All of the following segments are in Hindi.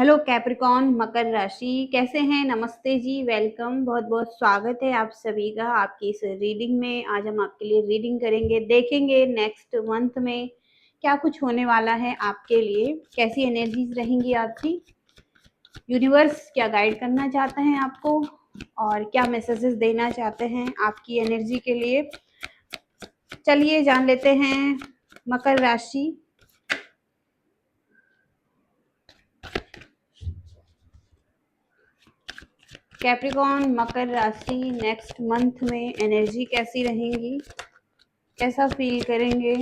हेलो कैप्रिकॉन मकर राशि, कैसे हैं? नमस्ते जी, वेलकम, बहुत बहुत स्वागत है आप सभी का आपकी इस रीडिंग में। आज हम आपके लिए रीडिंग करेंगे, देखेंगे नेक्स्ट मंथ में क्या कुछ होने वाला है आपके लिए, कैसी एनर्जीज रहेंगी आपकी, यूनिवर्स क्या गाइड करना चाहते हैं आपको और क्या मैसेजेस देना चाहते हैं आपकी एनर्जी के लिए। चलिए जान लेते हैं मकर राशि। कैप्रिकॉन मकर राशि नेक्स्ट मंथ में एनर्जी कैसी रहेंगी, कैसा फील करेंगे?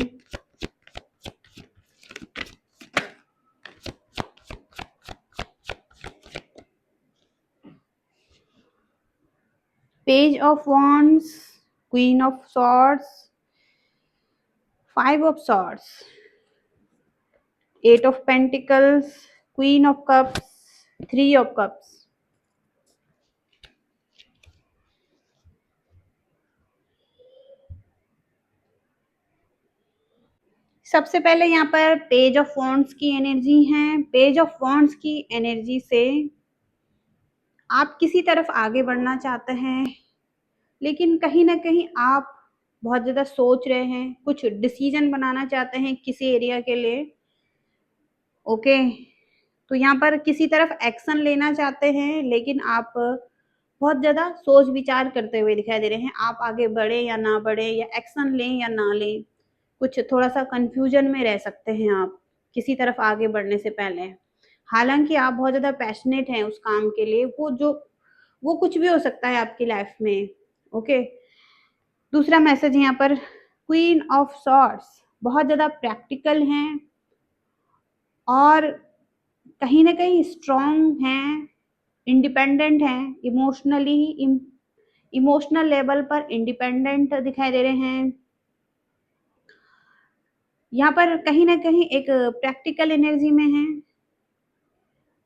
Page of wands, queen of swords, five of swords, eight of pentacles, queen of cups, three of cups. सबसे पहले यहाँ पर पेज ऑफ wands की एनर्जी है। पेज ऑफ wands की एनर्जी से आप किसी तरफ आगे बढ़ना चाहते हैं, लेकिन कहीं ना कहीं आप बहुत ज्यादा सोच रहे हैं, कुछ डिसीजन बनाना चाहते हैं किसी एरिया के लिए। ओके, तो यहाँ पर किसी तरफ एक्शन लेना चाहते हैं, लेकिन आप बहुत ज्यादा सोच विचार करते हुए दिखाई दे रहे हैं। आप आगे बढ़े या ना बढ़े, या एक्शन लें या ना लें, कुछ थोड़ा सा कंफ्यूजन में रह सकते हैं आप किसी तरफ आगे बढ़ने से पहले। हालांकि आप बहुत ज्यादा पैशनेट हैं उस काम के लिए, वो कुछ भी हो सकता है आपकी लाइफ में। ओके, दूसरा मैसेज यहाँ पर क्वीन ऑफ सॉर्ड्स, बहुत ज्यादा प्रैक्टिकल हैं और कहीं ना कहीं स्ट्रॉन्ग हैं, इंडिपेंडेंट हैं, इमोशनल लेवल पर इंडिपेंडेंट दिखाई दे रहे हैं। यहाँ पर कहीं ना कहीं एक प्रैक्टिकल एनर्जी में है।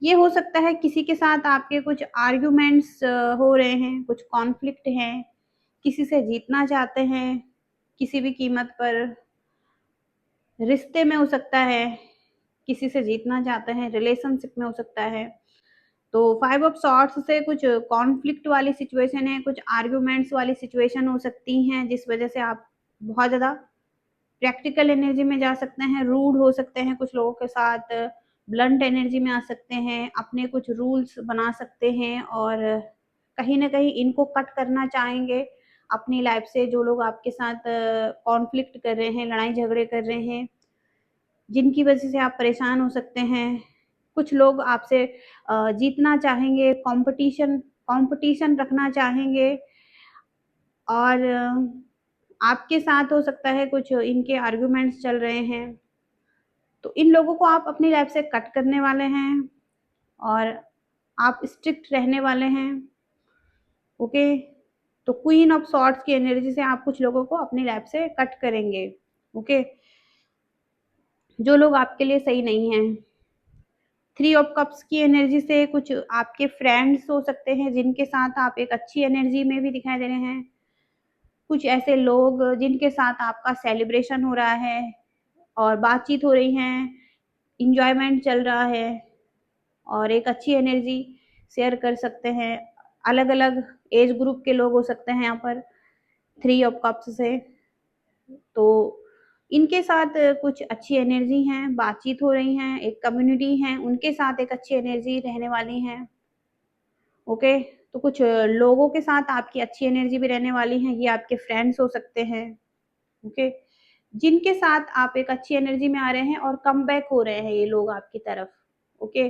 ये हो सकता है किसी के साथ आपके कुछ आर्ग्यूमेंट्स हो रहे हैं, कुछ कॉन्फ्लिक्ट है, किसी से जीतना चाहते हैं किसी भी कीमत पर, रिश्ते में हो सकता है किसी से जीतना चाहते हैं, रिलेशनशिप में हो सकता है। तो फाइव ऑफ सॉर्ट्स से कुछ कॉन्फ्लिक्ट वाली सिचुएशन है, कुछ आर्ग्यूमेंट्स वाली सिचुएशन हो सकती हैं, जिस वजह से आप बहुत ज़्यादा प्रैक्टिकल एनर्जी में जा सकते हैं, रूड हो सकते हैं कुछ लोगों के साथ, ब्लंट एनर्जी में आ सकते हैं, अपने कुछ रूल्स बना सकते हैं और कहीं ना कहीं इनको कट करना चाहेंगे अपनी लाइफ से। जो लोग आपके साथ कॉन्फ्लिक्ट कर रहे हैं, लड़ाई झगड़े कर रहे हैं, जिनकी वजह से आप परेशान हो सकते हैं। कुछ लोग आपसे जीतना चाहेंगे, कंपटीशन कंपटीशन रखना चाहेंगे और आपके साथ हो सकता है कुछ इनके आर्गुमेंट्स चल रहे हैं। तो इन लोगों को आप अपनी लाइफ से कट करने वाले हैं और आप स्ट्रिक्ट रहने वाले हैं। ओके, तो क्वीन ऑफ सॉर्ड्स की एनर्जी से आप कुछ लोगों को अपनी लाइफ से कट करेंगे। ओके, जो लोग आपके लिए सही नहीं हैं। थ्री ऑफ कप्स की एनर्जी से कुछ आपके फ्रेंड्स हो सकते हैं जिनके साथ आप एक अच्छी एनर्जी में भी दिखाई दे रहे हैं। कुछ ऐसे लोग जिनके साथ आपका सेलिब्रेशन हो रहा है और बातचीत हो रही है, इंजॉयमेंट चल रहा है और एक अच्छी एनर्जी शेयर कर सकते हैं। अलग अलग एज ग्रुप के लोग हो सकते हैं यहाँ पर थ्री ऑफ कप्स से। तो इनके साथ कुछ अच्छी एनर्जी है, बातचीत हो रही है, एक कम्युनिटी है, उनके साथ एक अच्छी एनर्जी रहने वाली है। ओके, तो कुछ लोगों के साथ आपकी अच्छी एनर्जी भी रहने वाली है, ये आपके फ्रेंड्स हो सकते हैं। ओके, जिनके साथ आप एक अच्छी एनर्जी में आ रहे हैं और कम बैक हो रहे हैं ये लोग आपकी तरफ। ओके,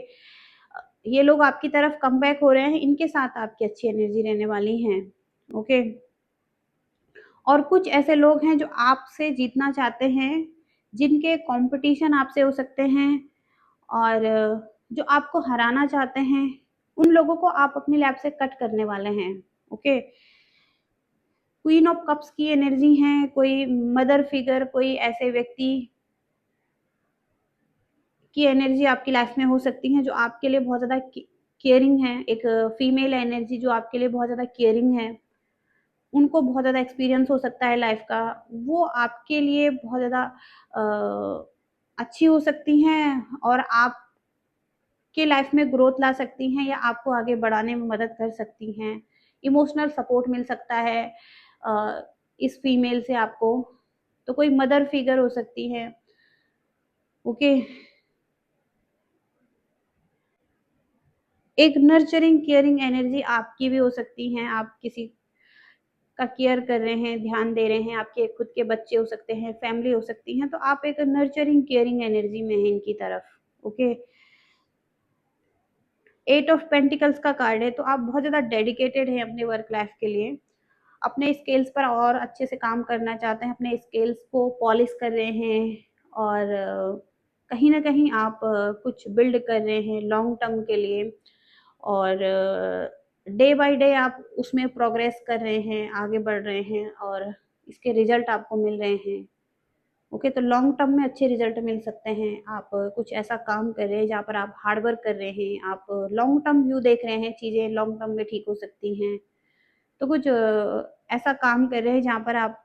ये लोग आपकी तरफ कम बैक हो रहे हैं, इनके साथ आपकी अच्छी एनर्जी रहने वाली है। ओके, और कुछ ऐसे लोग हैं जो आपसे जीतना चाहते हैं, जिनके कंपटीशन आपसे हो सकते हैं और जो आपको हराना चाहते हैं, उन लोगों को आप अपनी लाइफ से कट करने वाले हैं। ओके, क्वीन ऑफ कप्स की एनर्जी है, कोई मदर फिगर, कोई ऐसे व्यक्ति की एनर्जी आपकी लाइफ में हो सकती है जो आपके लिए बहुत ज्यादा केयरिंग है। एक फीमेल एनर्जी जो आपके लिए बहुत ज्यादा केयरिंग है, उनको बहुत ज़्यादा एक्सपीरियंस हो सकता है लाइफ का, वो आपके लिए बहुत ज़्यादा अच्छी हो सकती हैं और आप आपके लाइफ में ग्रोथ ला सकती हैं या आपको आगे बढ़ाने में मदद कर सकती हैं। इमोशनल सपोर्ट मिल सकता है इस फीमेल से आपको। तो कोई मदर फिगर हो सकती है। ओके। एक नर्चरिंग केयरिंग एनर्जी आपकी भी हो सकती है। आप किसी का केयर कर रहे हैं, ध्यान दे रहे हैं, आपके खुद के बच्चे हो सकते हैं, फैमिली हो सकती है, तो आप एक नर्चरिंग केयरिंग एनर्जी में हैं इनकी तरफ। ओके। एट ऑफ पेंटिकल्स का कार्ड है, तो आप बहुत ज़्यादा डेडिकेटेड हैं अपने वर्क लाइफ के लिए। अपने स्किल्स पर और अच्छे से काम करना चाहते हैं, अपने स्किल्स को पॉलिश कर रहे हैं और कहीं ना कहीं आप कुछ बिल्ड कर रहे हैं लॉन्ग टर्म के लिए। और डे बाय डे आप उसमें प्रोग्रेस कर रहे हैं, आगे बढ़ रहे हैं और इसके रिजल्ट आपको मिल रहे हैं। ओके। तो लॉन्ग टर्म में अच्छे रिजल्ट मिल सकते हैं। आप कुछ ऐसा काम कर रहे हैं जहाँ पर आप हार्ड वर्क कर रहे हैं, आप लॉन्ग टर्म व्यू देख रहे हैं, चीज़ें लॉन्ग टर्म में ठीक हो सकती हैं। तो कुछ ऐसा काम कर रहे हैं जहाँ पर आप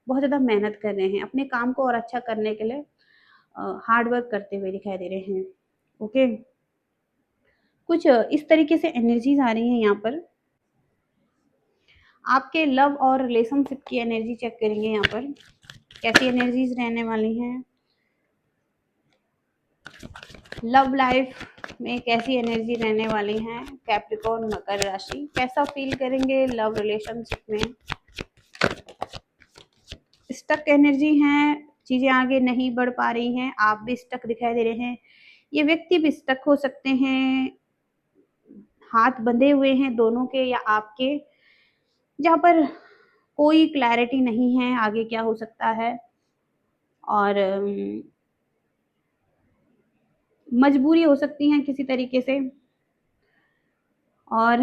बहुत ज़्यादा मेहनत कर रहे हैं अपने काम को और अच्छा करने के लिए, हार्ड वर्क करते हुए दिखाई दे रहे हैं। ओके। कुछ इस तरीके से एनर्जीज आ रही हैं यहाँ पर। आपके लव और रिलेशनशिप की एनर्जी चेक करेंगे यहाँ पर, कैसी एनर्जीज रहने वाली हैं। लव लाइफ में कैसी एनर्जी रहने वाली है। कैप्रिकॉर्न मकर राशि कैसा फील करेंगे लव रिलेशनशिप में। स्टक एनर्जी है, चीजें आगे नहीं बढ़ पा रही हैं, आप भी स्टक दिखाई दे रहे हैं, ये व्यक्ति भी स्टक हो सकते हैं, हाथ बंधे हुए हैं दोनों के या आपके, जहाँ पर कोई क्लैरिटी नहीं है आगे क्या हो सकता है। और मजबूरी हो सकती है किसी तरीके से, और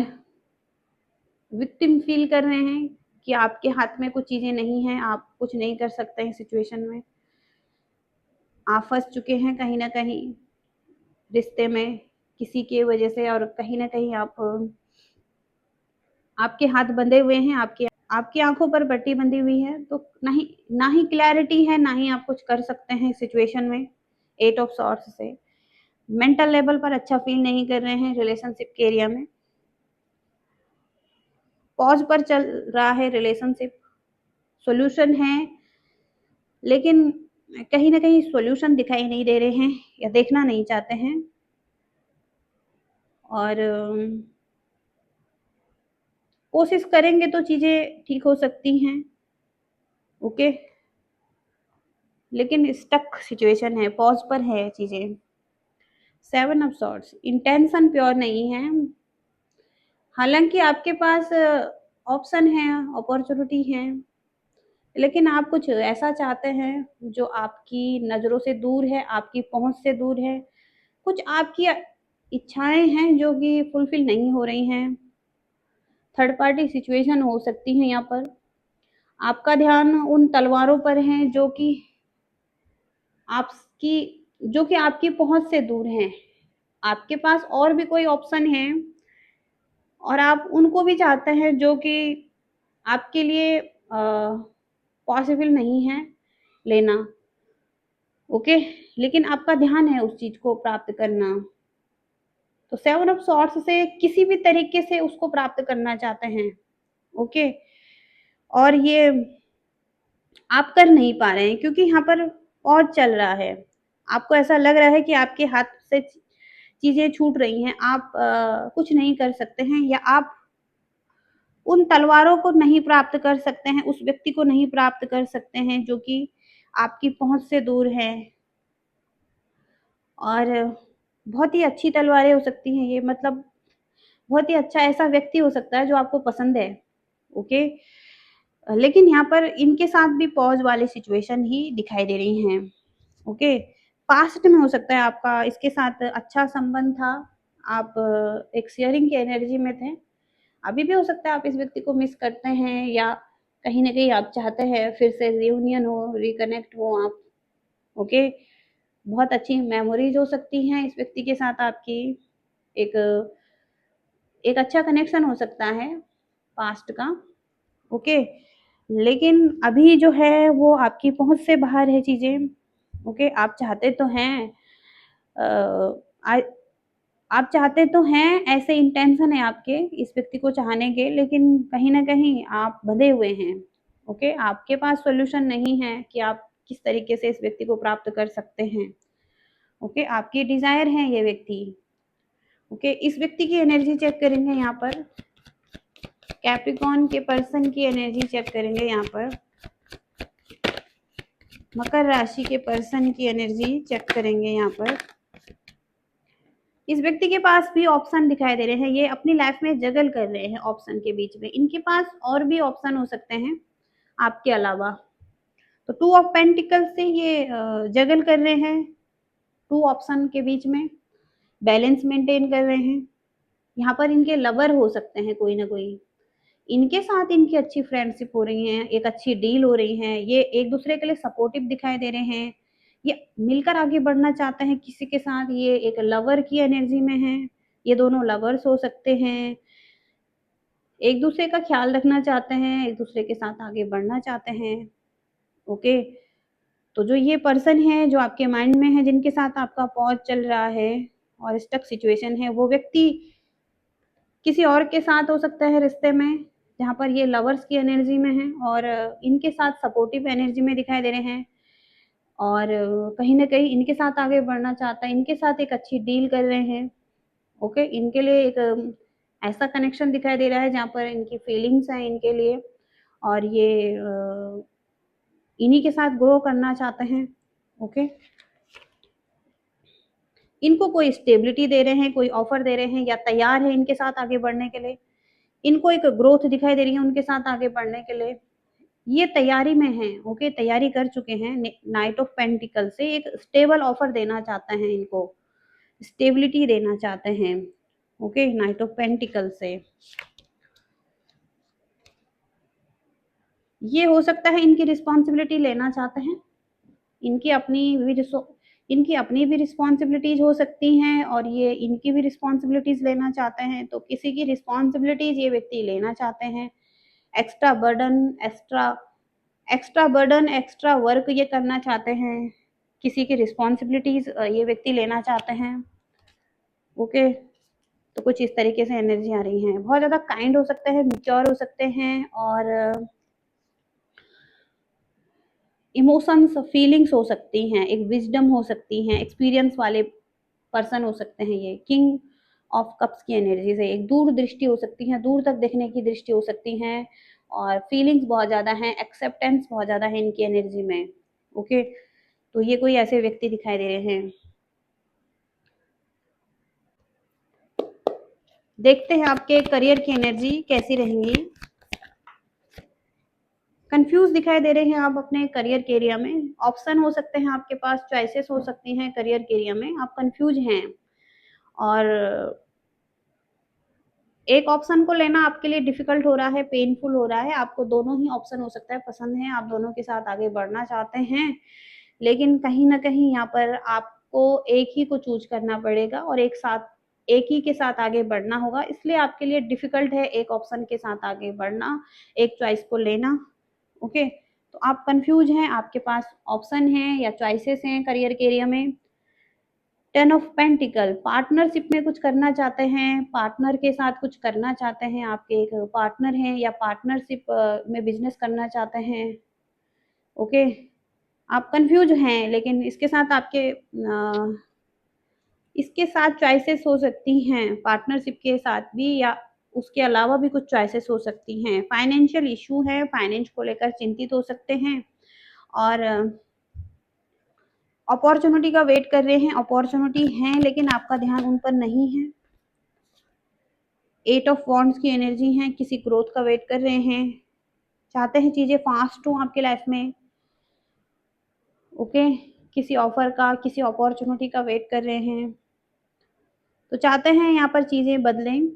विक्टिम फील कर रहे हैं कि आपके हाथ में कुछ चीजें नहीं हैं, आप कुछ नहीं कर सकते हैं सिचुएशन में, आप फंस चुके हैं कहीं ना कहीं रिश्ते में किसी के वजह से, और कहीं ना कहीं आप आपके हाथ बंधे हुए हैं, आपके आपकी आंखों पर पट्टी बंधी हुई है, तो ना ही क्लैरिटी है, ना ही आप कुछ कर सकते हैं सिचुएशन में। एट ऑफ सॉर्ट्स से मेंटल लेवल पर अच्छा फील नहीं कर रहे हैं रिलेशनशिप के एरिया में, पॉज पर चल रहा है रिलेशनशिप। सॉल्यूशन है लेकिन कहीं ना कहीं सॉल्यूशन दिखाई नहीं दे रहे हैं या देखना नहीं चाहते हैं। और कोशिश करेंगे तो चीजें ठीक हो सकती हैं। ओके। लेकिन स्टक सिचुएशन है, पॉज पर है चीजें। Seven of swords intention pure नहीं है, हालांकि आपके पास ऑप्शन है, अपॉर्चुनिटी है, लेकिन आप कुछ ऐसा चाहते हैं जो आपकी नज़रों से दूर है, आपकी पहुंच से दूर है। कुछ आपकी इच्छाएं हैं जो कि फुलफिल नहीं हो रही हैं। थर्ड पार्टी सिचुएशन हो सकती है यहाँ पर। आपका ध्यान उन तलवारों पर है आपकी जो कि आपकी पहुंच से दूर हैं। आपके पास और भी कोई ऑप्शन है और आप उनको भी चाहते हैं जो कि आपके लिए पॉसिबल नहीं है लेना। ओके। लेकिन आपका ध्यान है उस चीज को प्राप्त करना, तो सेवन ऑफ सॉर्ट्स से किसी भी तरीके से उसको प्राप्त करना चाहते हैं। ओके। और ये आप कर नहीं पा रहे हैं क्योंकि यहाँ पर और चल रहा है, आपको ऐसा लग रहा है कि आपके हाथ से चीजें छूट रही हैं, आप कुछ नहीं कर सकते हैं, या आप उन तलवारों को नहीं प्राप्त कर सकते हैं, उस व्यक्ति को नहीं प्राप्त कर सकते हैं जो कि आपकी पहुंच से दूर है। और बहुत ही अच्छी तलवारें हो सकती हैं ये, मतलब बहुत ही अच्छा ऐसा व्यक्ति हो सकता है जो आपको पसंद है। ओके। लेकिन यहाँ पर इनके साथ भी पॉज वाली सिचुएशन ही दिखाई दे रही हैं। ओके। पास्ट में हो सकता है आपका इसके साथ अच्छा संबंध था, आप एक शेयरिंग की एनर्जी में थे, अभी भी हो सकता है आप इस व्यक्ति को मिस करते हैं या कहीं ना कहीं आप चाहते हैं फिर से रियूनियन हो, रिकनेक्ट हो आप। ओके। बहुत अच्छी मेमोरीज हो सकती हैं इस व्यक्ति के साथ आपकी, एक एक अच्छा कनेक्शन हो सकता है पास्ट का। ओके। लेकिन अभी जो है वो आपकी पहुंच से बाहर है चीजें। ओके। आप चाहते तो हैं आप चाहते तो हैं, ऐसे इंटेंशन है आपके इस व्यक्ति को चाहने के, लेकिन कहीं न कहीं आप बंधे हुए हैं। ओके, आपके पास सॉल्यूशन नहीं है कि आप किस तरीके से इस व्यक्ति को प्राप्त कर सकते हैं। ओके, आपकी डिज़ायर है ये व्यक्ति। ओके, इस व्यक्ति की एनर्जी चेक करेंगे यहाँ पर। कैप्रिकॉर्न के पर्सन की एनर्जी चेक करेंगे यहाँ पर। मकर राशि के पर्सन की एनर्जी चेक करेंगे यहाँ पर। इस व्यक्ति के पास भी ऑप्शन दिखाई दे रहे हैं, ये अपनी लाइफ में जगल कर रहे हैं ऑप्शन के बीच में। इनके पास और भी ऑप्शन हो सकते हैं आपके अलावा। तो टू ऑफ पेंटिकल से ये जगल कर रहे हैं, टू ऑप्शन के बीच में बैलेंस मेंटेन कर रहे हैं। यहाँ पर इनके लवर हो सकते हैं कोई ना कोई, इनके साथ इनकी अच्छी फ्रेंडशिप हो रही है, एक अच्छी डील हो रही है, ये एक दूसरे के लिए सपोर्टिव दिखाई दे रहे हैं, ये मिलकर आगे बढ़ना चाहते हैं किसी के साथ, ये एक लवर की एनर्जी में है, ये दोनों लवर्स हो सकते हैं, एक दूसरे का ख्याल रखना चाहते हैं, एक दूसरे के साथ आगे बढ़ना चाहते हैं। ओके, तो जो ये पर्सन है जो आपके माइंड में है, जिनके साथ आपका पॉज चल रहा है और स्टक सिचुएशन है, वो व्यक्ति किसी और के साथ हो सकता है रिश्ते में, जहाँ पर ये लवर्स की एनर्जी में है और इनके साथ सपोर्टिव एनर्जी में दिखाई दे रहे हैं और कहीं न कहीं इनके साथ आगे बढ़ना चाहता है, इनके साथ एक अच्छी डील कर रहे हैं। ओके, इनके लिए एक ऐसा कनेक्शन दिखाई दे रहा है जहाँ पर इनकी फीलिंग्स हैं इनके लिए और ये इन्हीं के साथ ग्रो करना चाहते हैं। ओके, इनको कोई स्टेबिलिटी दे रहे हैं, कोई ऑफर दे रहे हैं या तैयार है इनके साथ आगे बढ़ने के लिए। इनको एक ग्रोथ दिखाई दे रही है उनके साथ आगे बढ़ने के लिए। ये तैयारी में हैं, ओके, तैयारी कर चुके हैं। नाइट ऑफ पेंटिकल से एक स्टेबल ऑफर देना चाहते हैं इनको, स्टेबिलिटी देना चाहते हैं। ओके, नाइट ऑफ पेंटिकल से ये हो सकता है इनकी रिस्पॉन्सिबिलिटी लेना चाहते हैं, इनकी अपनी भी इनकी अपनी भी रिस्पॉन्सिबिलिटीज हो सकती हैं और ये इनकी भी रिस्पॉन्सिबिलिटीज लेना चाहते हैं। तो किसी की रिस्पॉन्सिबिलिटीज ये व्यक्ति लेना चाहते हैं, एक्स्ट्रा बर्डन, एक्स्ट्रा वर्क ये करना चाहते हैं, किसी की रिस्पॉन्सिबिलिटीज ये व्यक्ति लेना चाहते हैं। ओके, तो कुछ इस तरीके से एनर्जी आ रही है। बहुत ज़्यादा काइंड हो सकते हैं, मैच्योर हो सकते हैं और इमोशंस, फीलिंग्स हो सकती हैं, एक विजडम हो सकती हैं, एक्सपीरियंस वाले पर्सन हो सकते हैं। ये किंग ऑफ कप्स की एनर्जी से एक दूर दृष्टि हो सकती है, दूर तक देखने की दृष्टि हो सकती है और फीलिंग्स बहुत ज़्यादा हैं, एक्सेप्टेंस बहुत ज़्यादा है इनकी एनर्जी में। ओके, तो ये कोई ऐसे व्यक्ति दिखाई दे रहे हैं। देखते हैं आपके करियर की एनर्जी कैसी रहेंगी। कंफ्यूज दिखाई दे रहे हैं आप अपने करियर के एरिया में। ऑप्शन हो सकते हैं आपके पास, चॉइसेस हो सकती हैं करियर के एरिया में, आप कंफ्यूज हैं और एक ऑप्शन को लेना आपके लिए डिफिकल्ट हो रहा है, पेनफुल हो रहा है। आपको दोनों ही ऑप्शन हो सकता है पसंद है, आप दोनों के साथ आगे बढ़ना चाहते हैं, लेकिन कहीं ना कहीं यहाँ पर आपको एक ही को चूज करना पड़ेगा और एक ही के साथ आगे बढ़ना होगा, इसलिए आपके लिए डिफिकल्ट है एक ऑप्शन के साथ आगे बढ़ना, एक चॉइस को लेना। ओके, तो आप कंफ्यूज हैं, आपके पास ऑप्शन है या चॉइसेस हैं करियर के एरिया में। 10 ऑफ पेंटिकल, पार्टनरशिप में कुछ करना चाहते हैं, पार्टनर के साथ कुछ करना चाहते हैं, आपके एक पार्टनर हैं या पार्टनरशिप में बिजनेस करना चाहते हैं। ओके, आप कंफ्यूज हैं, लेकिन इसके साथ इसके साथ चॉइसेस हो सकती हैं पार्टनरशिप के साथ भी, या उसके अलावा भी कुछ चॉइसेस हो सकती हैं। फाइनेंशियल इशू है, फाइनेंस को लेकर चिंतित हो सकते हैं और अपॉर्चुनिटी का वेट कर रहे हैं, अपॉर्चुनिटी है लेकिन आपका ध्यान उन पर नहीं है। 8 ऑफ वॉन्ड्स की एनर्जी है, किसी ग्रोथ का वेट कर रहे हैं, चाहते हैं चीज़ें फास्ट हो आपके लाइफ में। ओके, किसी ऑफर का, किसी अपॉर्चुनिटी का वेट कर रहे हैं, तो चाहते हैं यहाँ पर चीज़ें बदलें,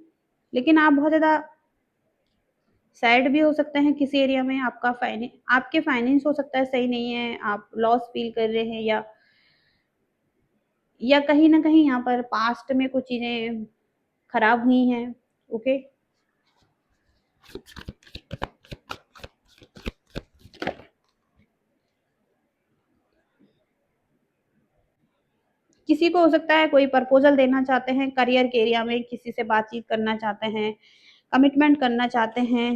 लेकिन आप बहुत ज़्यादा सैड भी हो सकते हैं किसी एरिया में। आपके फाइनेंस हो सकता है सही नहीं है, आप लॉस फील कर रहे हैं या कहीं ना कहीं यहाँ पर पास्ट में कुछ चीज़ें खराब हुई हैं। ओके, किसी को हो सकता है कोई प्रपोजल देना चाहते हैं, करियर के एरिया में किसी से बातचीत करना चाहते हैं, कमिटमेंट करना चाहते हैं।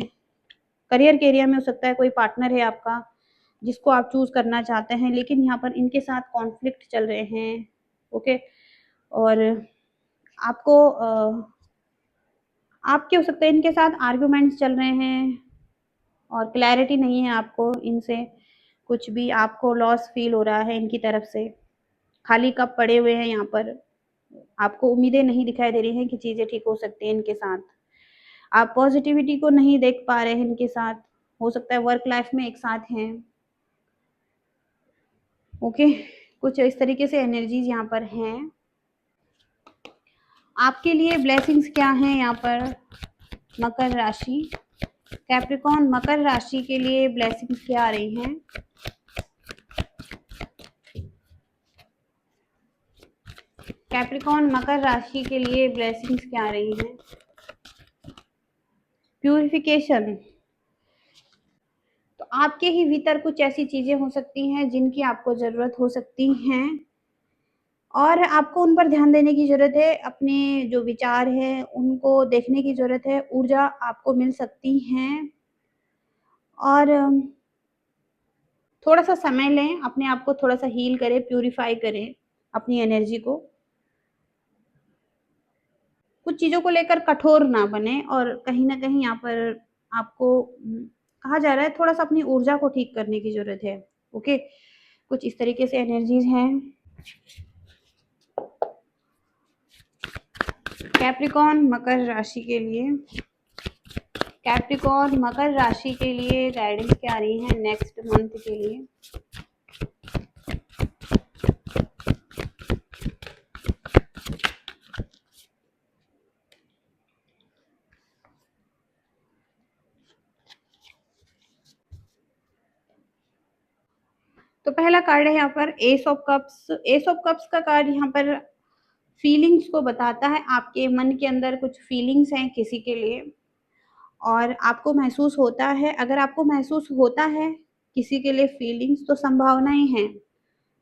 करियर के एरिया में हो सकता है कोई पार्टनर है आपका जिसको आप चूज करना चाहते हैं, लेकिन यहाँ पर इनके साथ कॉन्फ्लिक्ट चल रहे हैं। ओके, और आपको आपके हो सकता है इनके साथ आर्ग्यूमेंट्स चल रहे हैं और क्लैरिटी नहीं है आपको इनसे, कुछ भी आपको लॉस फील हो रहा है इनकी तरफ से, खाली कप पड़े हुए हैं यहाँ पर, आपको उम्मीदें नहीं दिखाई दे रही हैं कि चीज़ें ठीक हो सकती हैं इनके साथ, आप पॉजिटिविटी को नहीं देख पा रहे हैं इनके साथ, हो सकता है वर्क लाइफ में एक साथ हैं। ओके, कुछ इस तरीके से एनर्जीज यहाँ पर हैं। आपके लिए ब्लेसिंग्स क्या हैं यहाँ पर मकर राशि, कैप्रिकॉर्न मकर राशि के लिए ब्लेसिंग्स क्या आ रही हैं? कैप्रिकॉर्न मकर राशि के लिए ब्लेसिंग्स क्या आ रही हैं? प्यूरिफिकेशन, तो आपके ही भीतर कुछ ऐसी चीजें हो सकती हैं जिनकी आपको जरूरत हो सकती हैं और आपको उन पर ध्यान देने की जरूरत है, अपने जो विचार हैं उनको देखने की जरूरत है, ऊर्जा आपको मिल सकती हैं और थोड़ा सा समय लें, अपने आप को थोड़ा सा हील करें, प्यूरिफाई करें अपनी एनर्जी को, कुछ चीजों को लेकर कठोर ना बने और कहीं ना कहीं यहाँ पर आपको कहा जा रहा है थोड़ा सा अपनी ऊर्जा को ठीक करने की जरूरत है। ओके, कुछ इस तरीके से एनर्जीज हैं। कैप्रिकॉर्न मकर राशि के लिए, कैप्रिकॉर्न मकर राशि के लिए गाइडेंस क्या आ रही है नेक्स्ट मंथ के लिए? तो पहला कार्ड है यहाँ पर S of cups. S of cups का कार्ड यहाँ पर फीलिंग्स को बताता है, आपके मन के अंदर कुछ फीलिंग्स हैं किसी के लिए और आपको महसूस होता है, अगर आपको महसूस होता है किसी के लिए फीलिंग्स तो संभावनाएं हैं,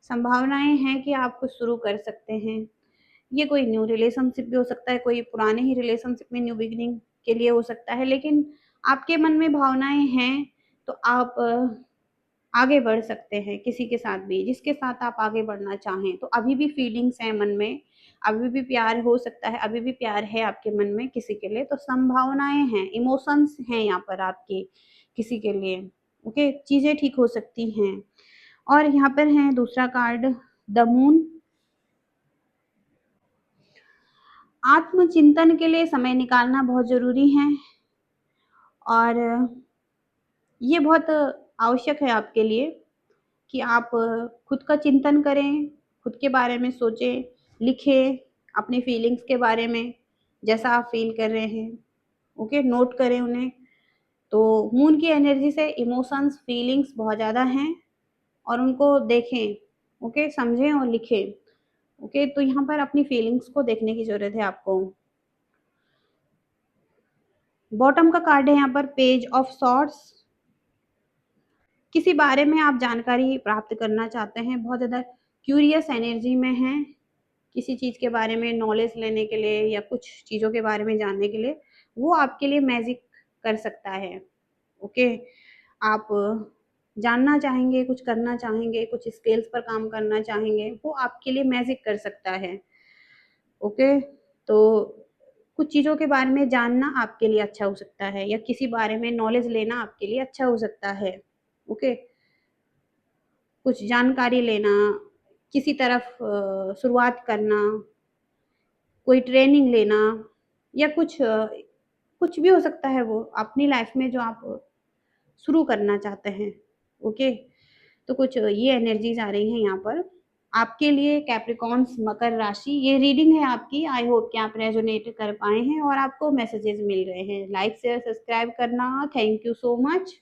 संभावनाएं हैं कि आप कुछ शुरू कर सकते हैं। ये कोई न्यू रिलेशनशिप भी हो सकता है, कोई पुराने ही रिलेशनशिप में न्यू बिगिनिंग के लिए हो सकता है, लेकिन आपके मन में भावनाएं हैं तो आप आगे बढ़ सकते हैं किसी के साथ भी, जिसके साथ आप आगे बढ़ना चाहें। तो अभी भी फीलिंग्स हैं मन में, अभी भी प्यार हो सकता है, अभी भी प्यार है आपके मन में किसी के लिए, तो संभावनाएं हैं, इमोशंस हैं यहाँ पर आपके किसी के लिए। ओके, चीजें ठीक हो सकती हैं। और यहाँ पर है दूसरा कार्ड द मून। आत्मचिंतन के लिए समय निकालना बहुत जरूरी है और ये बहुत आवश्यक है आपके लिए कि आप खुद का चिंतन करें, खुद के बारे में सोचें, लिखें अपनी फीलिंग्स के बारे में, जैसा आप फील कर रहे हैं। ओके, नोट करें उन्हें। तो मून की एनर्जी से इमोशंस फीलिंग्स बहुत ज़्यादा हैं और उनको देखें, ओके, समझें और लिखें। ओके, तो यहाँ पर अपनी फीलिंग्स को देखने की ज़रूरत है आपको। बॉटम का कार्ड है यहाँ पर पेज ऑफ सॉर्ट्स। किसी बारे में आप जानकारी प्राप्त करना चाहते हैं, बहुत ज़्यादा क्यूरियस एनर्जी में हैं, किसी चीज़ के बारे में नॉलेज लेने के लिए या कुछ चीज़ों के बारे में जानने के लिए, वो आपके लिए मैजिक कर सकता है। ओके, आप जानना चाहेंगे, कुछ करना चाहेंगे, कुछ स्किल्स पर काम करना चाहेंगे, वो आपके लिए मैजिक कर सकता है। ओके, तो कुछ चीज़ों के बारे में जानना आपके लिए अच्छा हो सकता है या किसी बारे में नॉलेज लेना आपके लिए अच्छा हो सकता है। ओके, कुछ जानकारी लेना, किसी तरफ शुरुआत करना, कोई ट्रेनिंग लेना या कुछ भी हो सकता है, वो अपनी लाइफ में जो आप शुरू करना चाहते हैं। ओके, तो कुछ ये एनर्जीज आ रही हैं यहाँ पर आपके लिए कैप्रिकॉर्न्स मकर राशि। ये रीडिंग है आपकी, आई होप कि आप रेजोनेट कर पाए हैं और आपको मैसेजेस मिल रहे हैं। लाइक शेयर सब्सक्राइब करना, थैंक यू सो मच।